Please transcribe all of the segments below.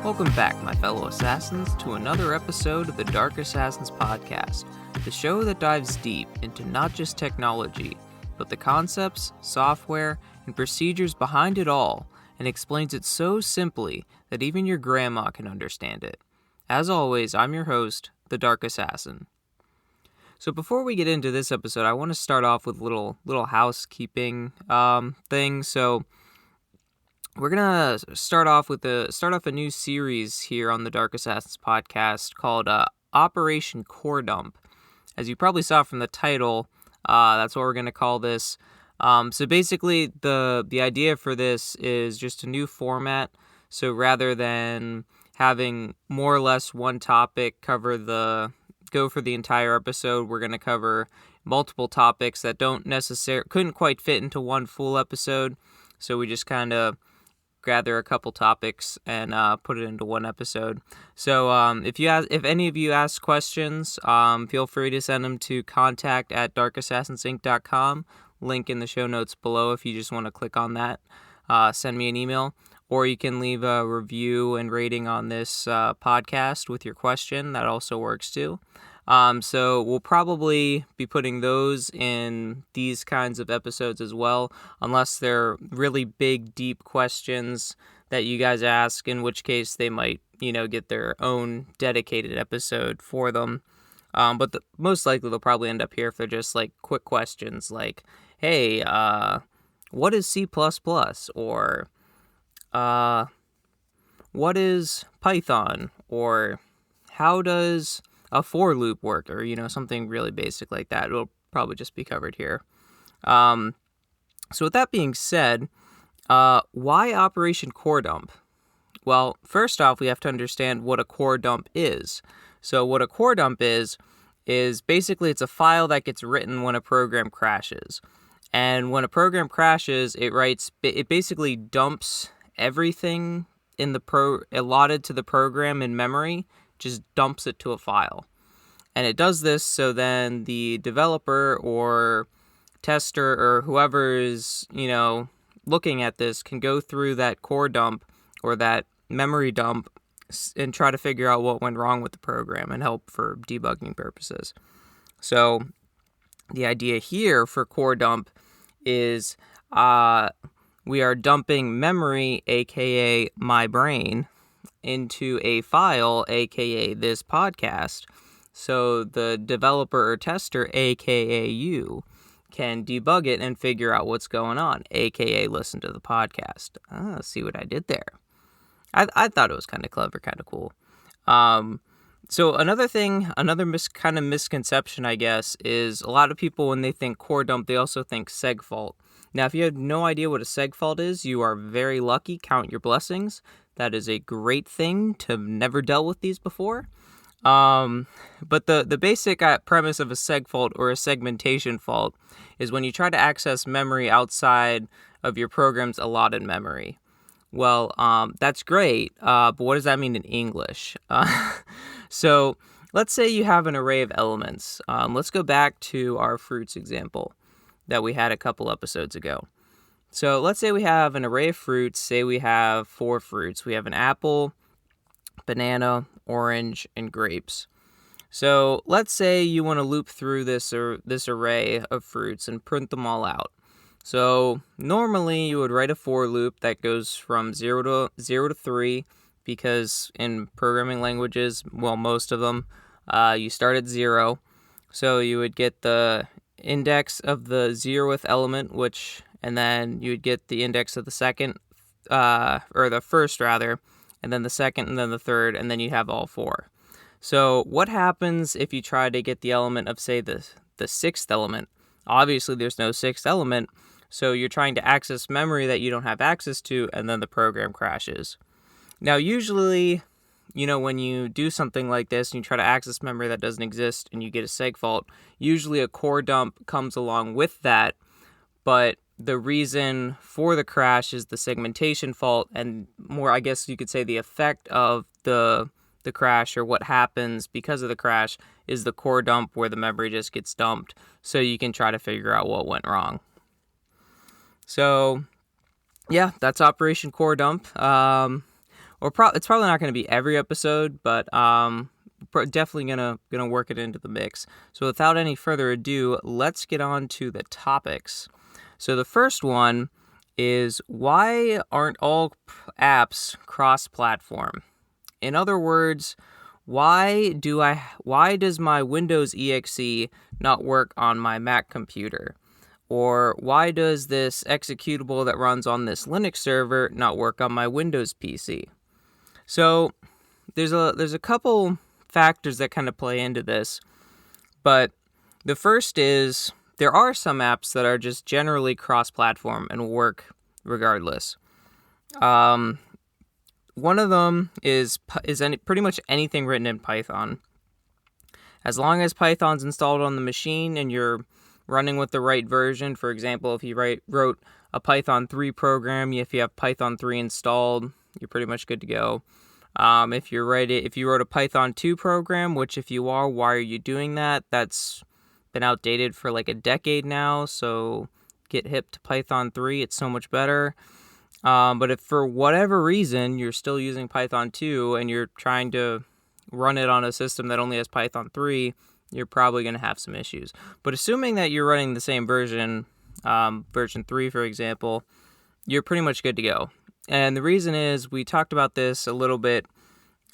Welcome back, my fellow assassins, to another episode of the Dark Assassins Podcast, the show that dives deep into not just technology, but the concepts, software, and procedures behind it all, and explains it so simply that even your grandma can understand it. As always, I'm your host, the Dark Assassin. So before we get into this episode, I want to start off with a little housekeeping thing. So we're gonna start off a new series here on the Dark Assassins podcast called Operation Core Dump. As you probably saw from the title, that's what we're gonna call this. So basically, the idea for this is just a new format. So rather than having more or less one topic go for the entire episode, we're gonna cover multiple topics that couldn't quite fit into one full episode. So we just kind of gather a couple topics and put it into one episode. So if any of you ask questions, feel free to send them to contact@darkassassinsinc.com. Link in the show notes below if you just want to click on that. Send me an email, or you can leave a review and rating on this podcast with your question. That also works too. So we'll probably be putting those in these kinds of episodes as well, unless they're really big, deep questions that you guys ask, in which case they might, get their own dedicated episode for them. But most likely they'll probably end up here if they're just like quick questions like, hey, what is C++? Or, what is Python? Or how does a for loop work, or something really basic like that. It'll probably just be covered here. So with that being said, why Operation Core Dump? Well, first off, we have to understand what a core dump is. So what a core dump is basically it's a file that gets written when a program crashes. And when a program crashes, it basically dumps everything in allotted to the program in memory, just dumps it to a file. And it does this so then the developer or tester or whoever is, looking at this can go through that core dump or that memory dump and try to figure out what went wrong with the program and help for debugging purposes. So the idea here for core dump is we are dumping memory, aka my brain, into a file, aka this podcast, so the developer or tester, aka you, can debug it and figure out what's going on, aka listen to the podcast. See what I did there? I thought it was kind of clever, kind of cool. So another misconception, I guess, is a lot of people, when they think core dump, they also think segfault. Now, if you have no idea what a segfault is, you are very lucky. Count your blessings. That is a great thing to have never dealt with these before. But the basic premise of a segfault or a segmentation fault is when you try to access memory outside of your program's allotted memory. Well, that's great, but what does that mean in English? So let's say you have an array of elements. Let's go back to our fruits example that we had a couple episodes ago. So let's say we have an array of fruits. Say we have 4 fruits. We have an apple, banana, orange, and grapes. So let's say you want to loop through this array of fruits and print them all out. So normally you would write a for loop that goes from 0 to 3, because in programming languages, well, most of them, you start at 0. So you would get the index of the 0th element, and then you would get the index of the second, or the first rather, and then the second, and then the third, and then you have all 4. So what happens if you try to get the element of, say, the 6th element? Obviously, there's no 6th element, so you're trying to access memory that you don't have access to, and then the program crashes. Now, usually, when you do something like this and you try to access memory that doesn't exist and you get a segfault, usually a core dump comes along with that, but the reason for the crash is the segmentation fault, and more, I guess you could say, the effect of the crash, or what happens because of the crash, is the core dump, where the memory just gets dumped so you can try to figure out what went wrong. So yeah, that's Operation Core Dump. it's probably not going to be every episode, but definitely gonna work it into the mix. So without any further ado, let's get on to the topics. So the first one is, why aren't all apps cross-platform? In other words, why does my Windows exe not work on my Mac computer? Or why does this executable that runs on this Linux server not work on my Windows PC? So there's a couple factors that kind of play into this, but the first is there are some apps that are just generally cross-platform and will work regardless. One of them is pretty much anything written in Python. As long as Python's installed on the machine and you're running with the right version, for example, if you wrote a Python 3 program, if you have Python 3 installed, you're pretty much good to go. If you wrote a Python 2 program, which if you are, why are you doing that? That's been outdated for like a decade now, so get hip to Python 3. It's so much better. But if for whatever reason you're still using Python 2 and you're trying to run it on a system that only has Python 3, you're probably going to have some issues. But assuming that you're running the same version, version 3, for example, you're pretty much good to go. And the reason is, we talked about this a little bit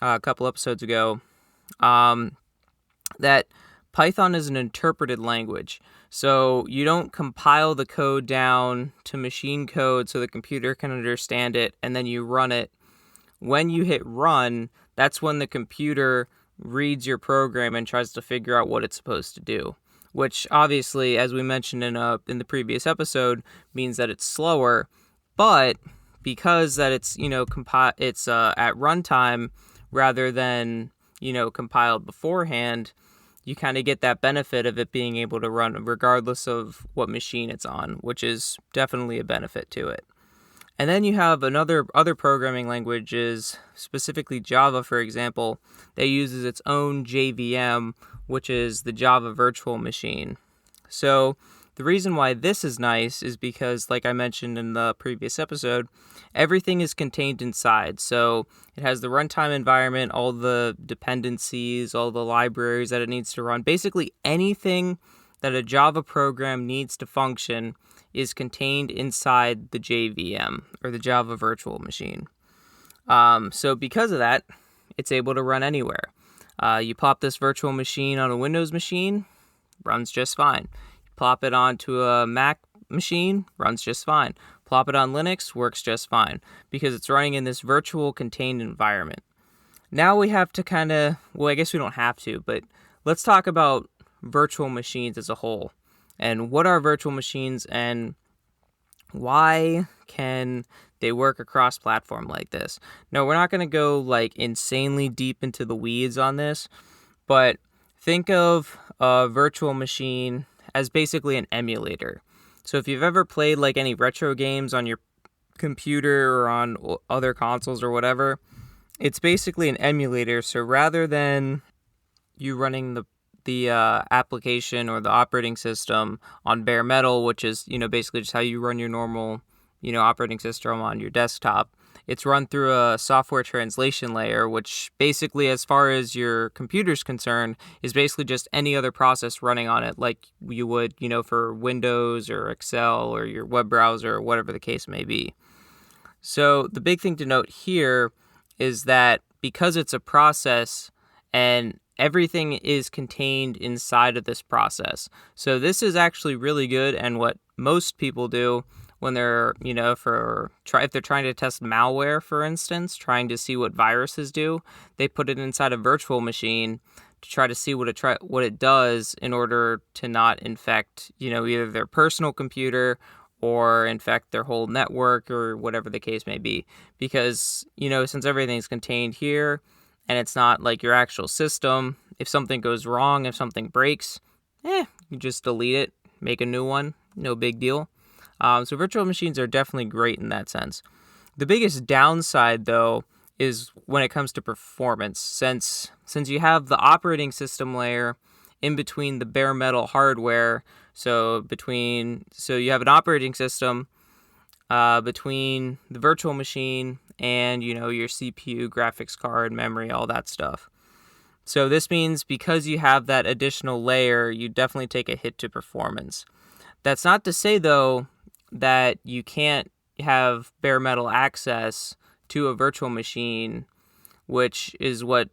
a couple episodes ago, that Python is an interpreted language. So you don't compile the code down to machine code so the computer can understand it, and then you run it. When you hit run, that's when the computer reads your program and tries to figure out what it's supposed to do, which obviously, as we mentioned in the previous episode, means that it's slower. But because that it's at runtime rather than compiled beforehand, you kind of get that benefit of it being able to run regardless of what machine it's on, which is definitely a benefit to it. And then you have other programming languages, specifically Java, for example, that uses its own JVM, which is the Java Virtual Machine. So the reason why this is nice is because, like I mentioned in the previous episode, everything is contained inside. So it has the runtime environment, all the dependencies, all the libraries that it needs to run. Basically anything that a Java program needs to function is contained inside the JVM, or the Java Virtual Machine. So because of that, it's able to run anywhere. You pop this virtual machine on a Windows machine, runs just fine. You plop it onto a Mac machine, runs just fine. Plop it on Linux, works just fine, because it's running in this virtual contained environment. Now we have to I guess we don't have to, but let's talk about virtual machines as a whole. And what are virtual machines, and why can they work across platform like this? No, we're not going to go like insanely deep into the weeds on this, but think of a virtual machine as basically an emulator. So if you've ever played like any retro games on your computer or on other consoles or whatever, it's basically an emulator. So rather than you running the application or the operating system on bare metal, which is, basically just how you run your normal, operating system on your desktop, it's run through a software translation layer, which basically, as far as your computer's concerned, is basically just any other process running on it, like you would, for Windows or Excel or your web browser or whatever the case may be. So the big thing to note here is that because it's a process and everything is contained inside of this process. So this is actually really good, and what most people do when they're, if they're trying to test malware, for instance, trying to see what viruses do, they put it inside a virtual machine to try to see what it does in order to not infect, either their personal computer or infect their whole network or whatever the case may be. Because, since everything's contained here, and it's not like your actual system, if something goes wrong, if something breaks, you just delete it, make a new one, no big deal. So virtual machines are definitely great in that sense. The biggest downside, though, is when it comes to performance. Since you have the operating system layer in between the bare metal hardware, so you have an operating system between the virtual machine and, your CPU, graphics card, memory, all that stuff. So this means because you have that additional layer, you definitely take a hit to performance. That's not to say, though, that you can't have bare metal access to a virtual machine, which is what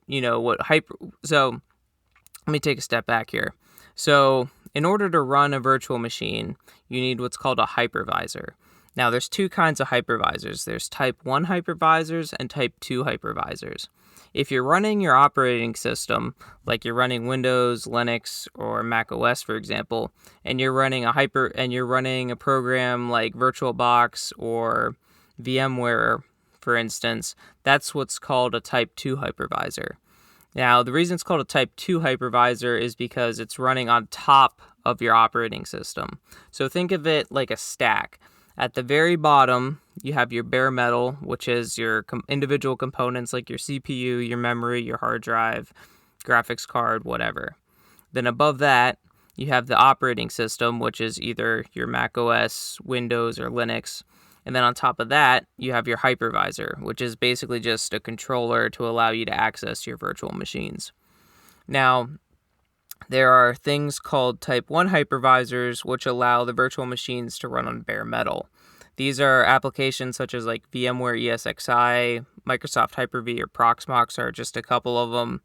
hyper. So let me take a step back here. So in order to run a virtual machine, you need what's called a hypervisor. Now, there's two kinds of hypervisors. There's type 1 hypervisors and type 2 hypervisors. If you're running your operating system, like you're running Windows, Linux, or macOS, for example, and you're running a program like VirtualBox or VMware, for instance, that's what's called a type 2 hypervisor. Now, the reason it's called a type 2 hypervisor is because it's running on top of your operating system. So think of it like a stack. At the very bottom, you have your bare metal, which is your individual components like your CPU, your memory, your hard drive, graphics card, whatever. Then above that, you have the operating system, which is either your macOS, Windows, or Linux. And then on top of that, you have your hypervisor, which is basically just a controller to allow you to access your virtual machines. Now, there are things called type 1 hypervisors, which allow the virtual machines to run on bare metal. These are applications such as like VMware ESXi, Microsoft Hyper-V, or Proxmox are just a couple of them.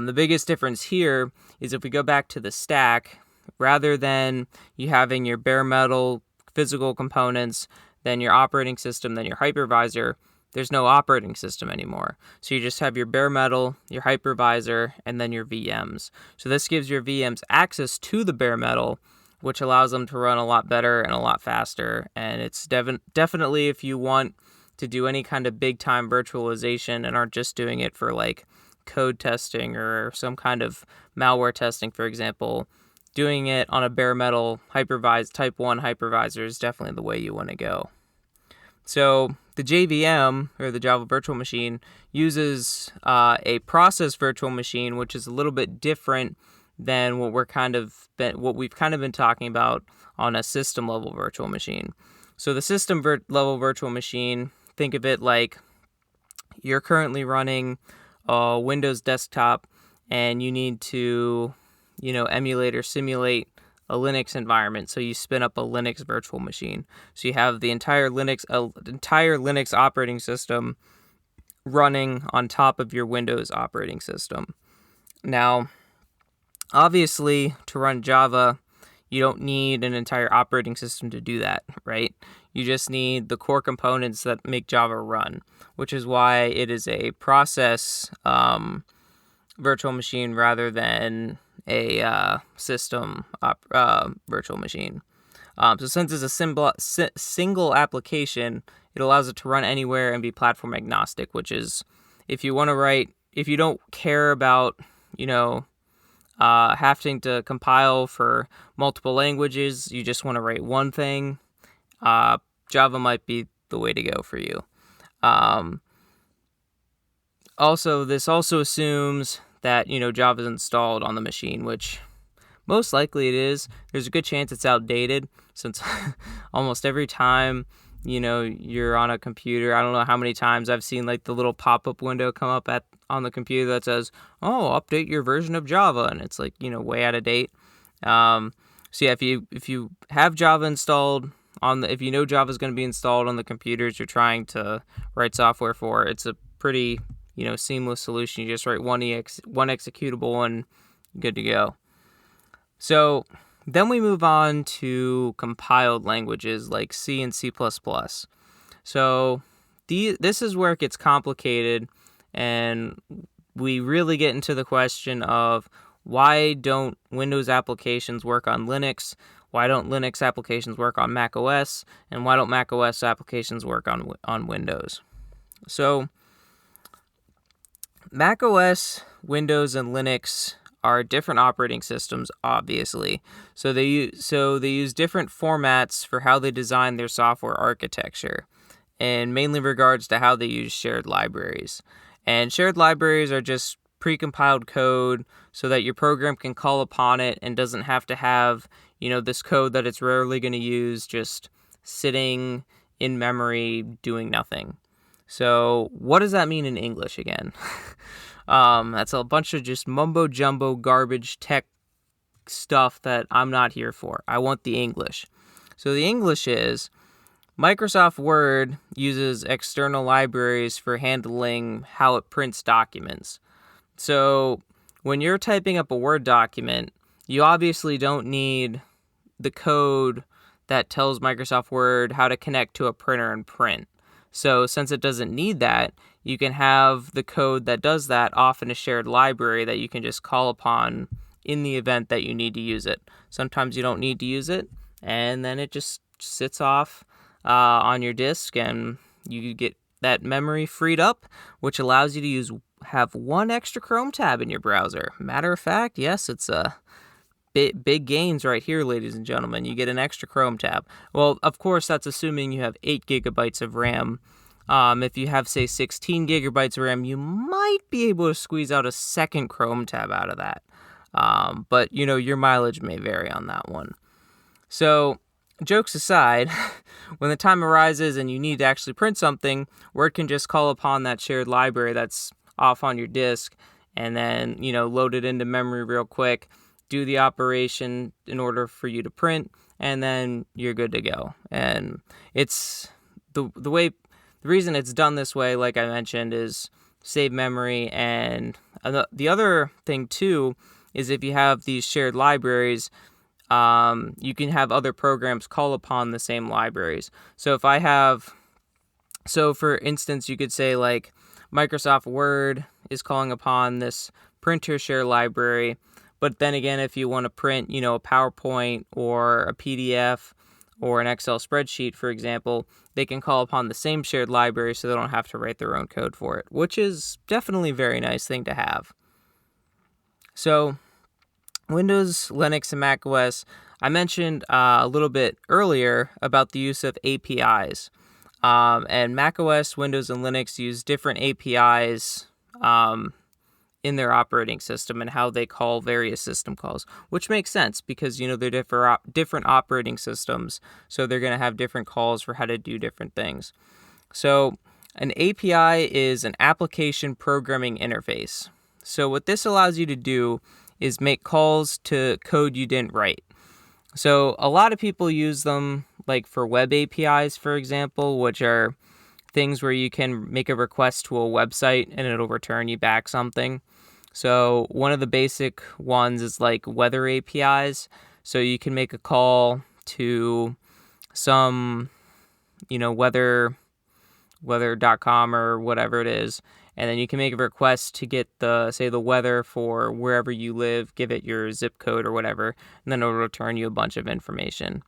The biggest difference here is if we go back to the stack, rather than you having your bare metal physical components, then your operating system, then your hypervisor, there's no operating system anymore. So you just have your bare metal, your hypervisor, and then your VMs. So this gives your VMs access to the bare metal, which allows them to run a lot better and a lot faster. And it's definitely, if you want to do any kind of big time virtualization and aren't just doing it for like code testing or some kind of malware testing, for example, doing it on a bare metal type 1 hypervisor is definitely the way you want to go. So the JVM, or the Java Virtual Machine, uses a process virtual machine, which is a little bit different than what we've kind of been talking about on a system level virtual machine. So the system level virtual machine, think of it like you're currently running a Windows desktop, and you need to, emulate or simulate a Linux environment. So you spin up a Linux virtual machine. So you have the entire Linux operating system running on top of your Windows operating system. Now, obviously, to run Java, you don't need an entire operating system to do that, right? You just need the core components that make Java run, which is why it is a process virtual machine rather than a system virtual machine. So since it's a single application, it allows it to run anywhere and be platform agnostic, which is if you don't care about, having to compile for multiple languages, you just want to write one thing, Java might be the way to go for you. This also assumes that, Java is installed on the machine, which most likely it is. There's a good chance it's outdated since almost every time, you're on a computer, I don't know how many times I've seen like the little pop-up window come up on the computer that says, "Oh, update your version of Java," and it's like, way out of date. So yeah, if you have Java installed if you know Java is going to be installed on the computers you're trying to write software for, it's a pretty seamless solution. You just write one executable and good to go. So then we move on to compiled languages like C and C++. So this is where it gets complicated, and we really get into the question of why don't Windows applications work on Linux? Why don't Linux applications work on macOS? And why don't macOS applications work on Windows? So macOS, Windows, and Linux are different operating systems, obviously. So they use different formats for how they design their software architecture, and mainly regards to how they use shared libraries. And shared libraries are just precompiled code so that your program can call upon it and doesn't have to have, this code that it's rarely going to use just sitting in memory doing nothing. So what does that mean in English again? That's a bunch of just mumbo jumbo garbage tech stuff that I'm not here for. I want the English. So the English is Microsoft Word uses external libraries for handling how it prints documents. So when you're typing up a Word document, you obviously don't need the code that tells Microsoft Word how to connect to a printer and print. So since it doesn't need that, you can have the code that does that off in a shared library that you can just call upon in the event that you need to use it. Sometimes you don't need to use it, and then it just sits off on your disk, and you get that memory freed up, which allows you to have one extra Chrome tab in your browser. Matter of fact, yes, it's a big gains right here, ladies and gentlemen. You get an extra Chrome tab. Well, of course, that's assuming you have 8 gigabytes of RAM. If you have, say, 16 gigabytes of RAM, you might be able to squeeze out a second Chrome tab out of that. But, your mileage may vary on that one. So, jokes aside, when the time arises and you need to actually print something, Word can just call upon that shared library that's off on your disk and then, load it into memory real quick, do the operation in order for you to print, and then you're good to go. And it's the reason it's done this way, like I mentioned, is save memory. And the other thing too is if you have these shared libraries, you can have other programs call upon the same libraries. So for instance, you could say like Microsoft Word is calling upon this printer share library. But then again, if you want to print, a PowerPoint or a PDF or an Excel spreadsheet, for example, they can call upon the same shared library so they don't have to write their own code for it, which is definitely a very nice thing to have. So Windows, Linux, and macOS, I mentioned a little bit earlier about the use of APIs. And macOS, Windows, and Linux use different APIs in their operating system and how they call various system calls, which makes sense because, they're different operating systems, so they're going to have different calls for how to do different things. So an API is an application programming interface. So what this allows you to do is make calls to code you didn't write. So a lot of people use them like for web APIs, for example, which are things where you can make a request to a website and it'll return you back something. So one of the basic ones is like weather APIs. So you can make a call to some, weather.com or whatever it is. And then you can make a request to get the weather for wherever you live, give it your zip code or whatever, and then it'll return you a bunch of information.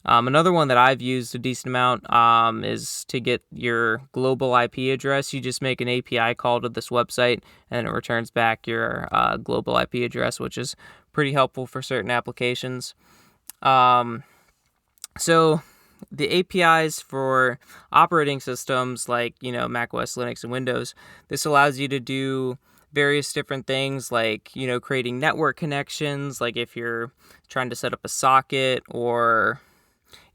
Another one that I've used a decent amount is to get your global IP address. You just make an API call to this website, and it returns back your global IP address, which is pretty helpful for certain applications. So the APIs for operating systems like, macOS, Linux, and Windows, this allows you to do various different things like, creating network connections, like if you're trying to set up a socket, or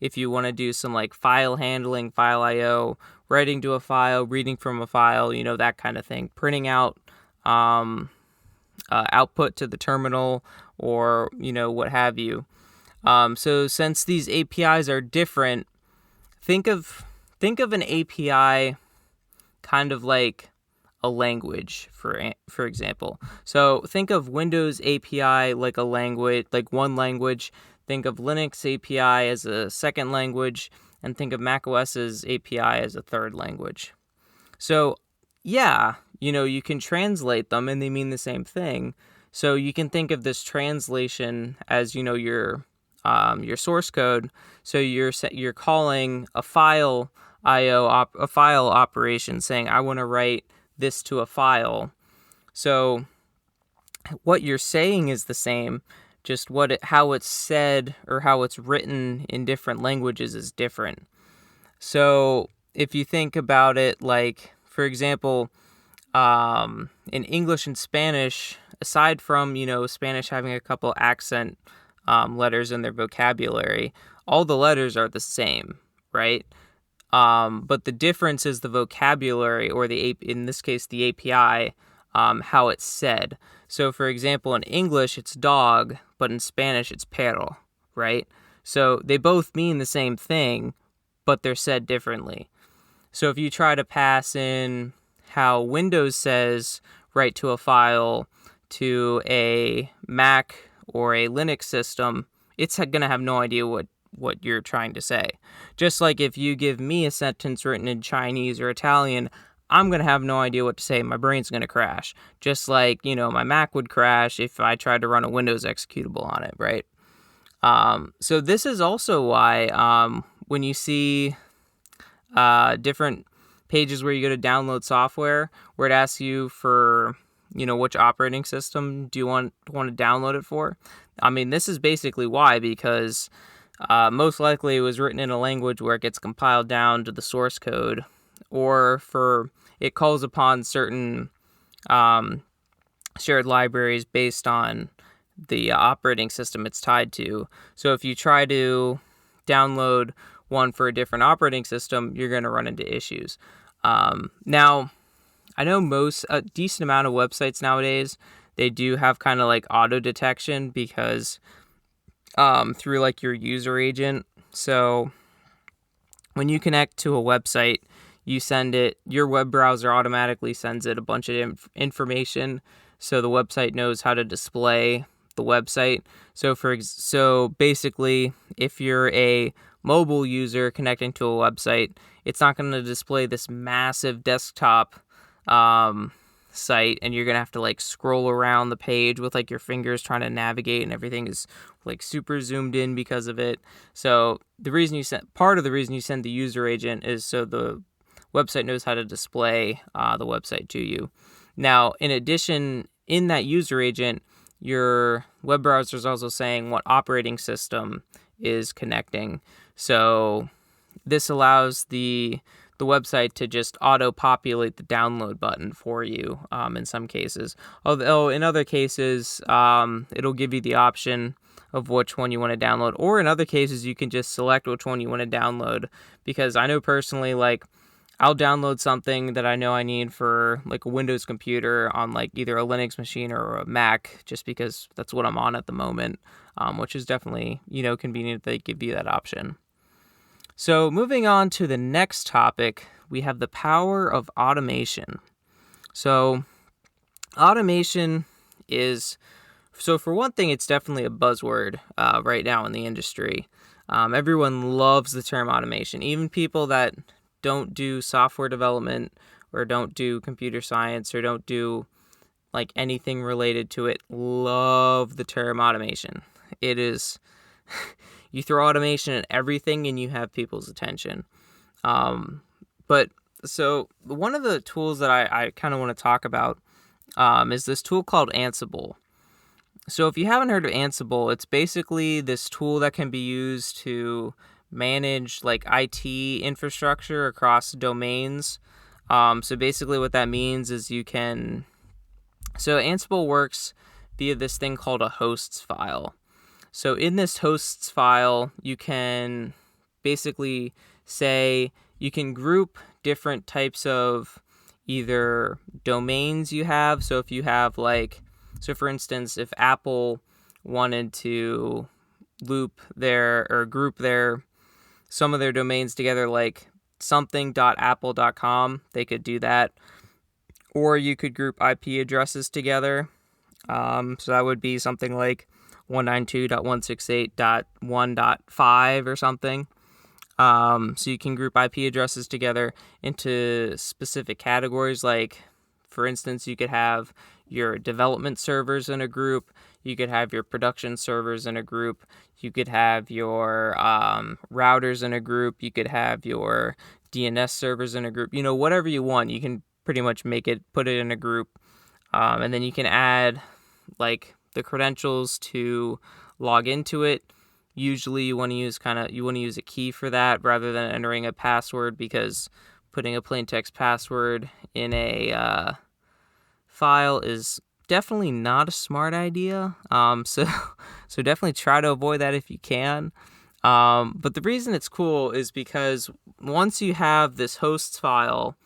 if you want to do some like file handling, file I/O, writing to a file, reading from a file, that kind of thing, printing out output to the terminal or, what have you. So since these APIs are different, think of an API kind of like a language, for example. So think of Windows API like a language, like one language. Think of Linux API as a second language, and think of macOS's API as a third language. So yeah, you can translate them and they mean the same thing. So you can think of this translation as, your source code. So you're calling a file I/O a file operation, saying I want to write this to a file. So what you're saying is the same, just how it's said or how it's written in different languages is different. So if you think about it, like for example, in English and Spanish, aside from Spanish having a couple accent letters in their vocabulary, all the letters are the same, right? But the difference is the vocabulary, or in this case the API, how it's said. So, for example, in English it's dog, but in Spanish it's perro, right? So they both mean the same thing, but they're said differently. So if you try to pass in how Windows says write to a file to a Mac or a Linux system, it's going to have no idea what you're trying to say. Just like if you give me a sentence written in Chinese or Italian, I'm going to have no idea what to say. My brain's going to crash. Just like, my Mac would crash if I tried to run a Windows executable on it, right? So this is also why when you see different pages where you go to download software, where it asks you for, which operating system do you want to download it for. I mean, this is basically why, because most likely it was written in a language where it gets compiled down to the source code, or it calls upon certain shared libraries based on the operating system it's tied to. So if you try to download one for a different operating system, you're going to run into issues. Now, I know a decent amount of websites nowadays, they do have kind of like auto detection, because through like your user agent. So when you connect to a website, you send it, your web browser automatically sends it a bunch of information, so the website knows how to display the website. So basically, if you're a mobile user connecting to a website, it's not going to display this massive desktop site, and you're going to have to like scroll around the page with like your fingers trying to navigate, and everything is like super zoomed in because of it. So part of the reason you send the user agent is so the website knows how to display the website to you. Now, in addition, in that user agent, your web browser is also saying what operating system is connecting. So this allows the website to just auto-populate the download button for you in some cases. Although in other cases, it'll give you the option of which one you want to download. Or in other cases, you can just select which one you want to download. Because I know personally, like, I'll download something that I know I need for like a Windows computer on like either a Linux machine or a Mac, just because that's what I'm on at the moment, which is definitely, convenient that they give you that option. So moving on to the next topic, we have the power of automation. So automation so for one thing, it's definitely a buzzword right now in the industry. Everyone loves the term automation. Even people that don't do software development or don't do computer science or don't do like anything related to it love the term automation. It is, you throw automation at everything and you have people's attention. But so one of the tools that I kind of want to talk about is this tool called Ansible. So if you haven't heard of Ansible, it's basically this tool that can be used to manage like IT infrastructure across domains. So basically what that means is so Ansible works via this thing called a hosts file. So in this hosts file, you can basically say you can group different types of either domains you have. So if you have for instance, if Apple wanted to group some of their domains together, like something.apple.com, they could do that. Or you could group IP addresses together. So that would be something like 192.168.1.5 or something. So you can group IP addresses together into specific categories. Like, for instance, you could have your development servers in a group. You could have your production servers in a group. You could have your routers in a group. You could have your DNS servers in a group. Whatever you want, you can pretty much put it in a group. And then you can add like the credentials to log into it. Usually you want to use a key for that rather than entering a password, because putting a plain text password in a file is definitely not a smart idea. So definitely try to avoid that if you can. But the reason it's cool is because once you have this hosts file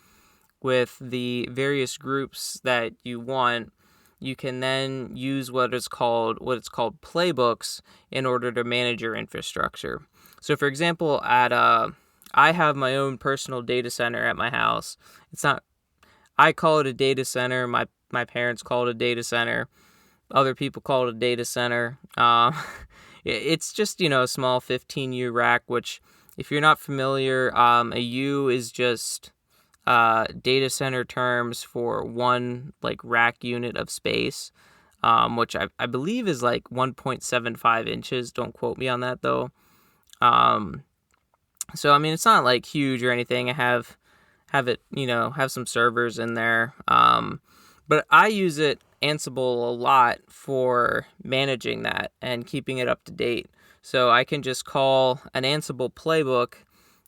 with the various groups that you want, you can then use what it's called playbooks in order to manage your infrastructure. So, for example, I have my own personal data center at my house. It's not I call it a data center. My parents call it a data center. Other people call it a data center. It's just a small 15U rack, which, if you're not familiar, a U is just data center terms for one like rack unit of space, which I believe is like 1.75 inches. Don't quote me on that though. So I mean, it's not like huge or anything. I have it, have some servers in there. But I use it Ansible a lot for managing that and keeping it up to date. So I can just call an Ansible playbook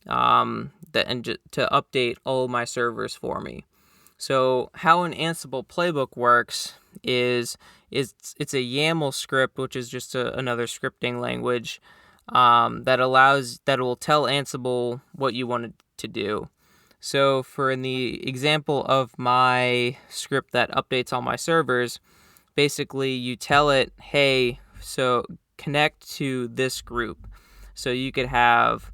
to update all of my servers for me. So how an Ansible playbook works is it's a YAML script, which is just another scripting language that will tell Ansible what you want it to do. So in the example of my script that updates all my servers, basically you tell it, hey, so connect to this group. So you could have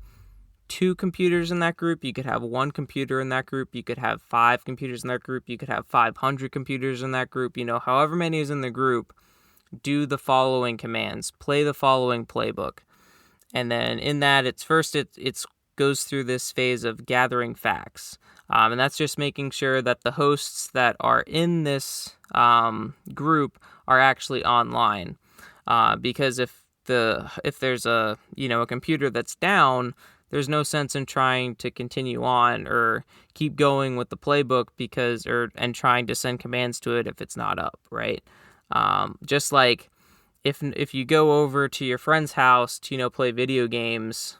2 computers in that group, you could have 1 computer in that group, you could have 5 computers in that group, you could have 500 computers in that group, however many is in the group, do the following commands, play the following playbook. And then in that, it's goes through this phase of gathering facts. And that's just making sure that the hosts that are in this group are actually online. Because if there's a computer that's down, there's no sense in trying to continue on or keep going with the playbook and trying to send commands to it if it's not up, right? Just like if you go over to your friend's house to play video games,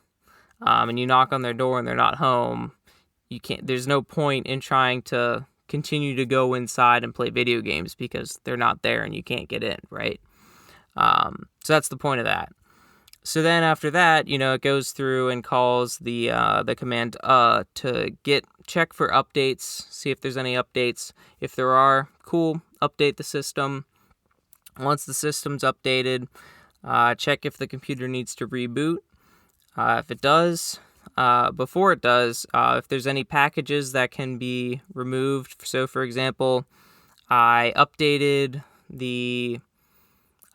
and you knock on their door and they're not home, there's no point in trying to continue to go inside and play video games because they're not there and you can't get in, right? So that's the point of that. So then after that, it goes through and calls the command to check for updates, see if there's any updates. If there are, cool, update the system. Once the system's updated, check if the computer needs to reboot. If it does, before it does, if there's any packages that can be removed. So, for example, I updated I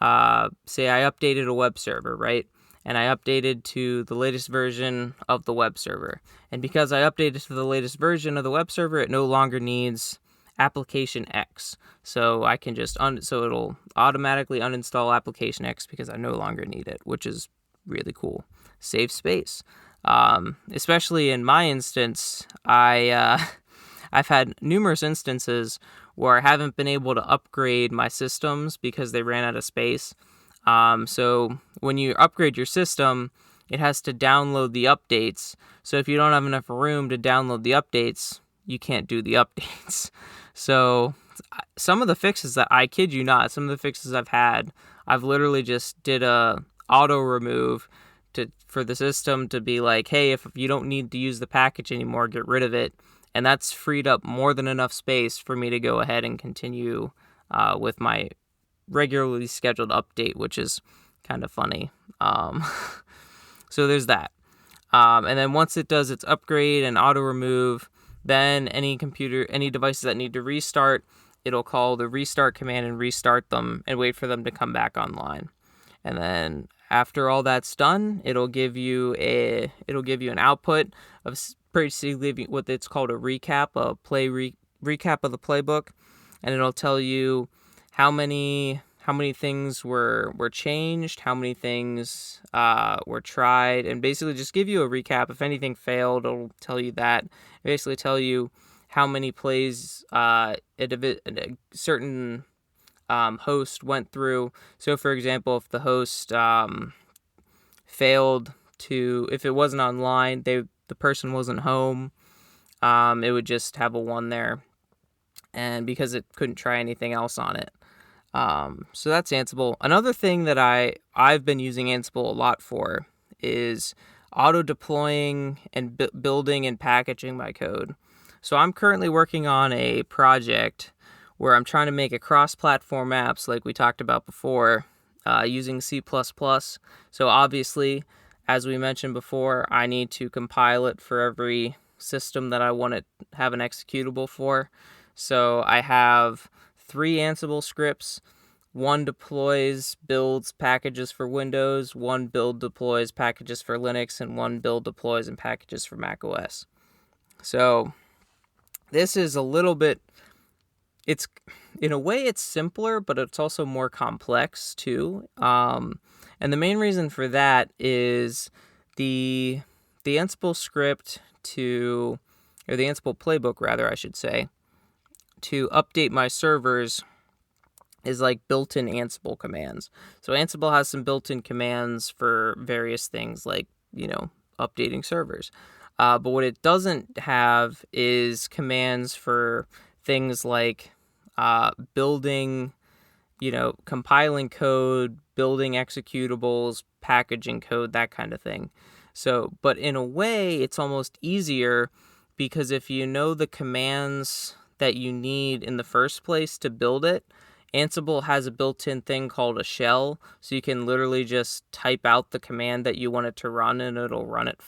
updated a web server, right? And I updated to the latest version of the web server. And because I updated to the latest version of the web server, it no longer needs application X. So I can just so it'll automatically uninstall application X because I no longer need it, which is really cool. Save space. Especially in my instance, I've had numerous instances where I haven't been able to upgrade my systems because they ran out of space. So when you upgrade your system, it has to download the updates. So if you don't have enough room to download the updates, you can't do the updates. So some of the fixes that, I kid you not, some of the fixes I've literally just did a auto remove for the system to be like, hey, if you don't need to use the package anymore, get rid of it. And that's freed up more than enough space for me to go ahead and continue with my regularly scheduled update, which is kind of funny. So there's that. And then once it does its upgrade and auto remove, then any devices that need to restart, it'll call the restart command and restart them and wait for them to come back online. And then after all that's done, it'll give you an output of basically what it's called a recap, recap of the playbook, and it'll tell you how many things were changed, how many things were tried, and basically just give you a recap. If anything failed, it'll tell you that. Basically tell you how many plays a certain host went through. So, for example, if the host failed if it wasn't online, the person wasn't home, it would just have a 1 there, and because it couldn't try anything else on it. So that's Ansible. Another thing that I've been using Ansible a lot for is auto-deploying and building and packaging my code. So I'm currently working on a project where I'm trying to make a cross-platform apps like we talked about before using C++. So obviously, as we mentioned before, I need to compile it for every system that I want to have an executable for. So I have 3 Ansible scripts. One deploys, builds packages for Windows, one build deploys packages for Linux, and one build deploys and packages for macOS. So this is a little bit, it's, in a way it's simpler, but it's also more complex too. And the main reason for that is the Ansible script or the Ansible playbook rather, I should say, to update my servers is like built-in Ansible commands. So Ansible has some built-in commands for various things like, updating servers. But what it doesn't have is commands for things like building, compiling code, building executables, packaging code, that kind of thing. So, but in a way, it's almost easier because if you know the commands that you need in the first place to build it, Ansible has a built-in thing called a shell, so you can literally just type out the command that you want it to run, and it'll run it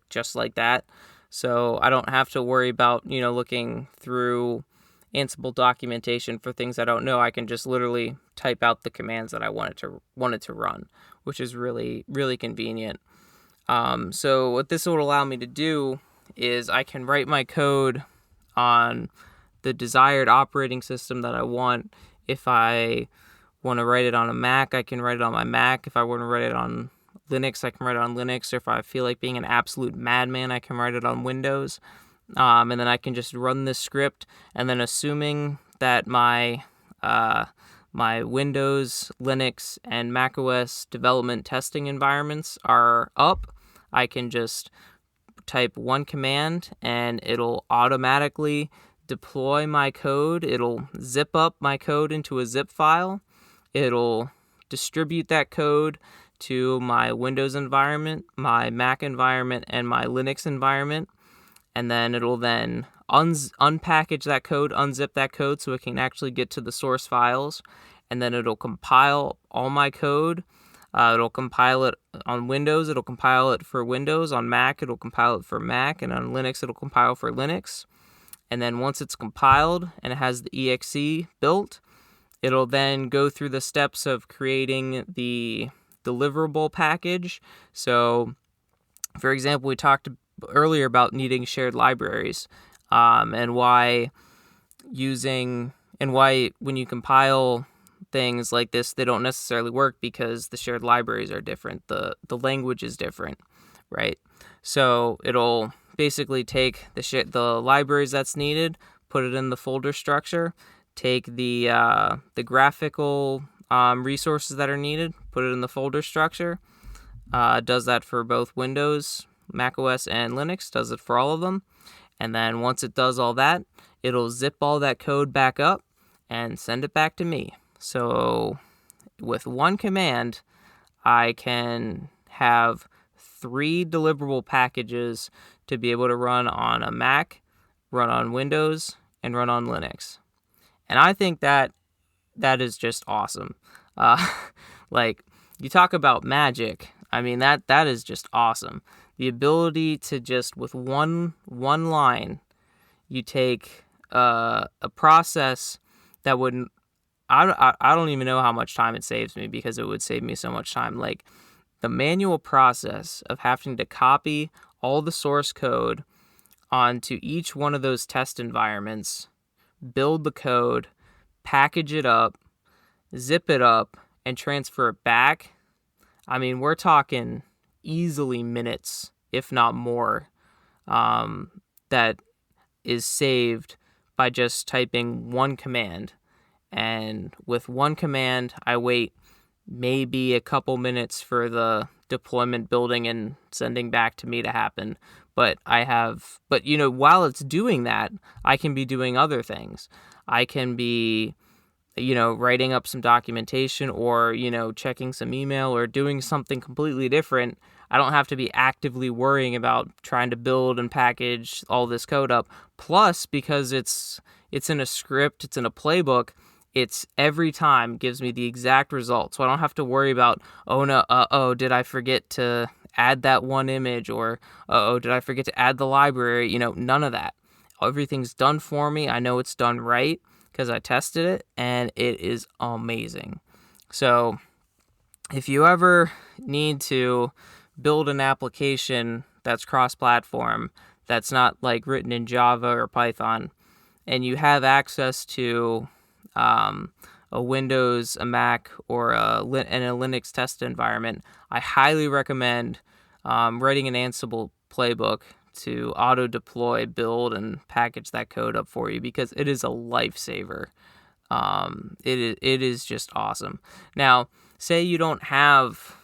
just like that. So I don't have to worry about looking through Ansible documentation for things I don't know. I can just literally type out the commands that I want it to run, which is really, really convenient. So what this will allow me to do is I can write my code on the desired operating system that I want. If I want to write it on a Mac, I can write it on my Mac. If I want to write it on Linux, I can write it on Linux. Or if I feel like being an absolute madman, I can write it on Windows. And then I can just run this script. And then assuming that my Windows, Linux, and macOS development testing environments are up, I can just type one command and it'll automatically deploy my code. It'll zip up my code into a zip file. It'll distribute that code to my Windows environment, my Mac environment, and my Linux environment. And then it'll then unpackage that code, unzip that code so it can actually get to the source files. And then it'll compile all my code. It'll compile it on Windows. It'll compile it for Windows. On Mac, it'll compile it for Mac. And on Linux, it'll compile for Linux. And then once it's compiled and it has the exe built, it'll then go through the steps of creating the deliverable package. So, for example, we talked earlier about needing shared libraries, and why when you compile things like this, they don't necessarily work because the shared libraries are different. The language is different, right? So it'll basically take the libraries that's needed, put it in the folder structure, take the graphical resources that are needed, put it in the folder structure. Does that for both Windows, macOS, and Linux, does it for all of them. And then once it does all that, it'll zip all that code back up and send it back to me. So with one command, I can have 3 deliverable packages to be able to run on a Mac, run on Windows, and run on Linux. And I think that is just awesome. Like, you talk about magic. I mean, that is just awesome. The ability to just, with one line, you take a process that would, I don't even know how much time it saves me, because it would save me so much time. Like, the manual process of having to copy all the source code onto each one of those test environments, build the code, package it up, zip it up, and transfer it back. I mean, we're talking easily minutes, if not more, that is saved by just typing one command. And with one command, I wait maybe a couple minutes for the deployment, building, and sending back to me to happen. But while it's doing that, I can be doing other things. I can be, writing up some documentation, or, checking some email, or doing something completely different. I don't have to be actively worrying about trying to build and package all this code up. Plus, because it's in a script, it's in a playbook, it's every time gives me the exact result. So I don't have to worry about, oh no, did I forget to add that one image, or did I forget to add the library? None of that. Everything's done for me. I know it's done right because I tested it, and it is amazing. So if you ever need to build an application that's cross-platform, that's not like written in Java or Python, and you have access to a Windows, a Mac, or a Linux test environment, I highly recommend writing an Ansible playbook to auto-deploy, build, and package that code up for you, because it is a lifesaver. It is just awesome. Now, say you don't have,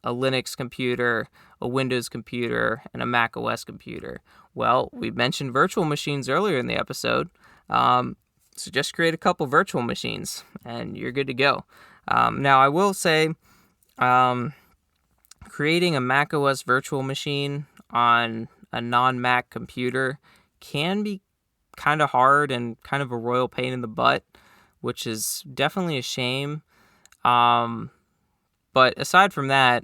a Linux computer, a Windows computer, and a macOS computer. Well, we mentioned virtual machines earlier in the episode. So just create a couple virtual machines, and you're good to go. Now, I will say, creating a macOS virtual machine on a non-Mac computer can be kind of hard and kind of a royal pain in the butt, which is definitely a shame. But aside from that,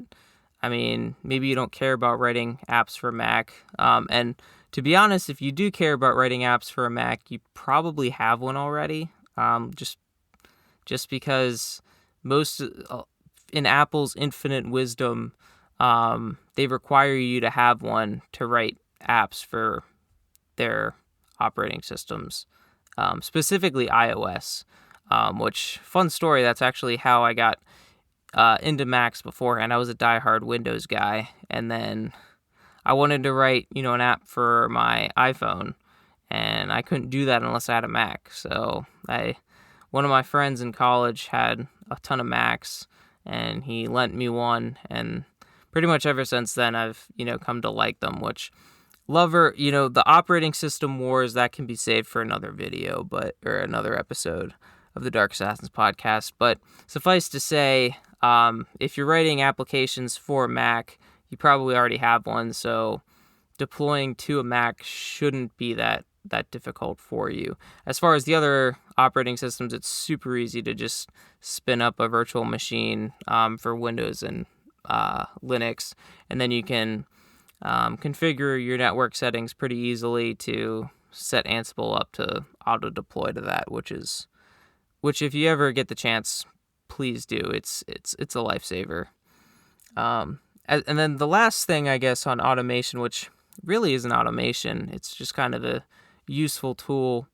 I mean, maybe you don't care about writing apps for Mac. And to be honest, if you do care about writing apps for a Mac, you probably have one already. Just because most in Apple's infinite wisdom, they require you to have one to write apps for their operating systems, specifically iOS. Which, fun story, that's actually how I got into Macs beforehand. I was a diehard Windows guy, and then I wanted to write, an app for my iPhone, and I couldn't do that unless I had a Mac. So one of my friends in college had a ton of Macs, and he lent me one, and pretty much ever since then I've, come to like them, which the operating system wars, that can be saved for another video, or another episode of the Dark Assassins podcast. But suffice to say, if you're writing applications for Mac, you probably already have one, so deploying to a Mac shouldn't be that difficult for you. As far as the other operating systems, it's super easy to just spin up a virtual machine for Windows and Linux, and then you can configure your network settings pretty easily to set Ansible up to auto-deploy to that, which if you ever get the chance, please do. It's a lifesaver. And then the last thing, I guess, on automation, which really isn't automation, it's just kind of a useful tool,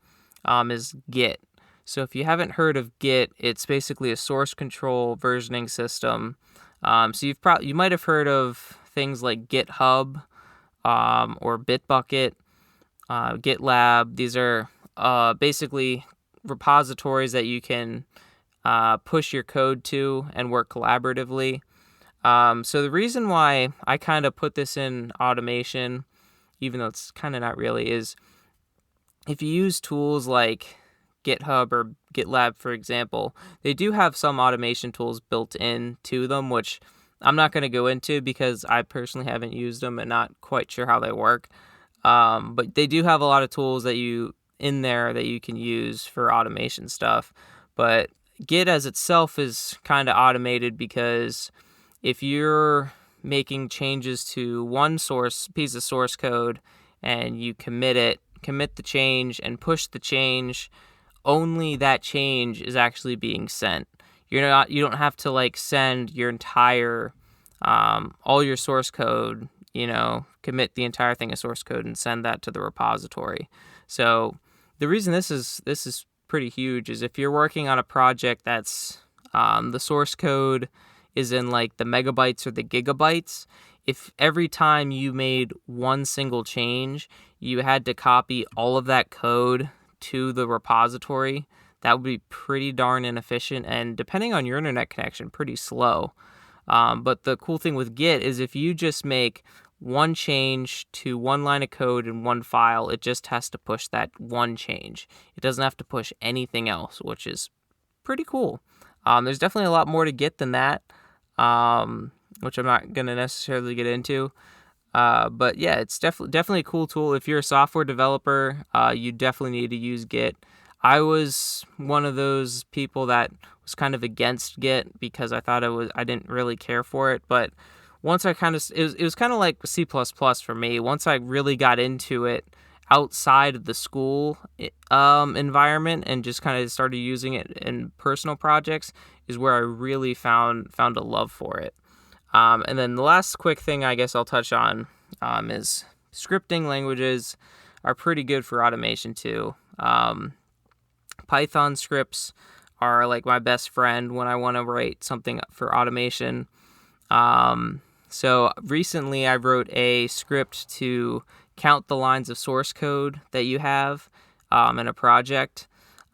is Git. So if you haven't heard of Git, it's basically a source control versioning system. So you might have heard of things like GitHub, or Bitbucket, GitLab. These are basically repositories that you can push your code to and work collaboratively. So the reason why I kind of put this in automation, even though it's kind of not really, is if you use tools like GitHub or GitLab, for example, they do have some automation tools built into them, which I'm not going to go into because I personally haven't used them and not quite sure how they work. But they do have a lot of tools that you can use for automation stuff. But Git as itself is kind of automated, because if you're making changes to one piece of source code and you commit the change and push the change, only that change is actually being sent. You don't have to send your entire all your source code, commit the entire thing as source code and send that to the repository. So the reason this is pretty huge is if you're working on a project that's the source code is in the megabytes or the gigabytes, if every time you made one single change, you had to copy all of that code to the repository, that would be pretty darn inefficient, and depending on your internet connection, pretty slow. But the cool thing with Git is if you just make one change to one line of code in one file, it just has to push that one change. It doesn't have to push anything else, which is pretty cool. There's definitely a lot more to Git than that. which I'm not going to necessarily get into. But yeah, it's definitely a cool tool. If you're a software developer, you definitely need to use Git. I was one of those people that was kind of against Git because I didn't really care for it. But once it was kind of like C++ for me. Once I really got into it outside of the school environment and just kind of started using it in personal projects is where I really found a love for it. And then the last quick thing I guess I'll touch on is scripting languages are pretty good for automation too. Python scripts are like my best friend when I want to write something for automation. So recently I wrote a script to count the lines of source code that you have in a project.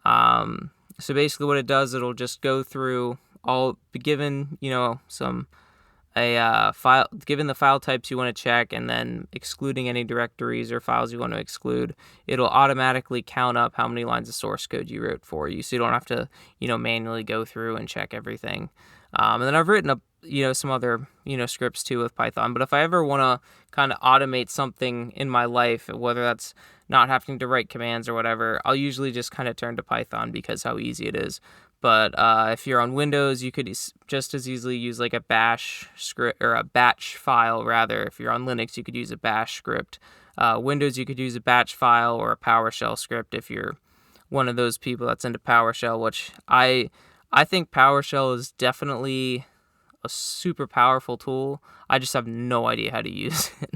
So basically what it does, it'll just go through all, given, file, given the file types you want to check, and then excluding any directories or files you want to exclude, it'll automatically count up how many lines of source code you wrote for you, so you don't have to, manually go through and check everything. And then I've written some other, scripts too with Python. But if I ever want to kind of automate something in my life, whether that's not having to write commands or whatever, I'll usually just kind of turn to Python because how easy it is. But if you're on Windows, you could just as easily use like a bash script, or a batch file rather. If you're on Linux, you could use a bash script. Windows, you could use a batch file or a PowerShell script if you're one of those people that's into PowerShell, which I think PowerShell is definitely a super powerful tool. I just have no idea how to use it.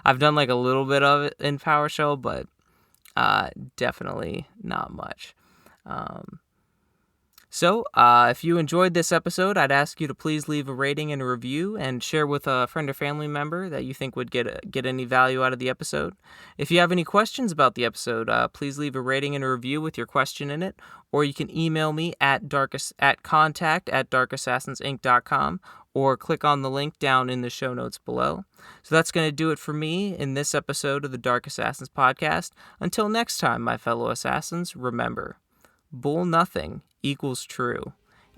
I've done like a little bit of it in PowerShell, but definitely not much. So, if you enjoyed this episode, I'd ask you to please leave a rating and a review and share with a friend or family member that you think would get any value out of the episode. If you have any questions about the episode, please leave a rating and a review with your question in it, or you can email me at contact@darkassassins.inc.com, or click on the link down in the show notes below. So that's going to do it for me in this episode of the Dark Assassins podcast. Until next time, my fellow assassins, remember, bool nothing equals true.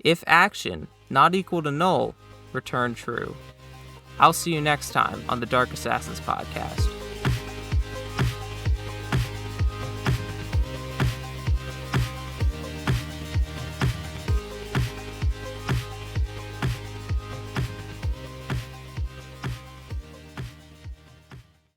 If action not equal to null, return true. I'll see you next time on the Dark Assassins podcast.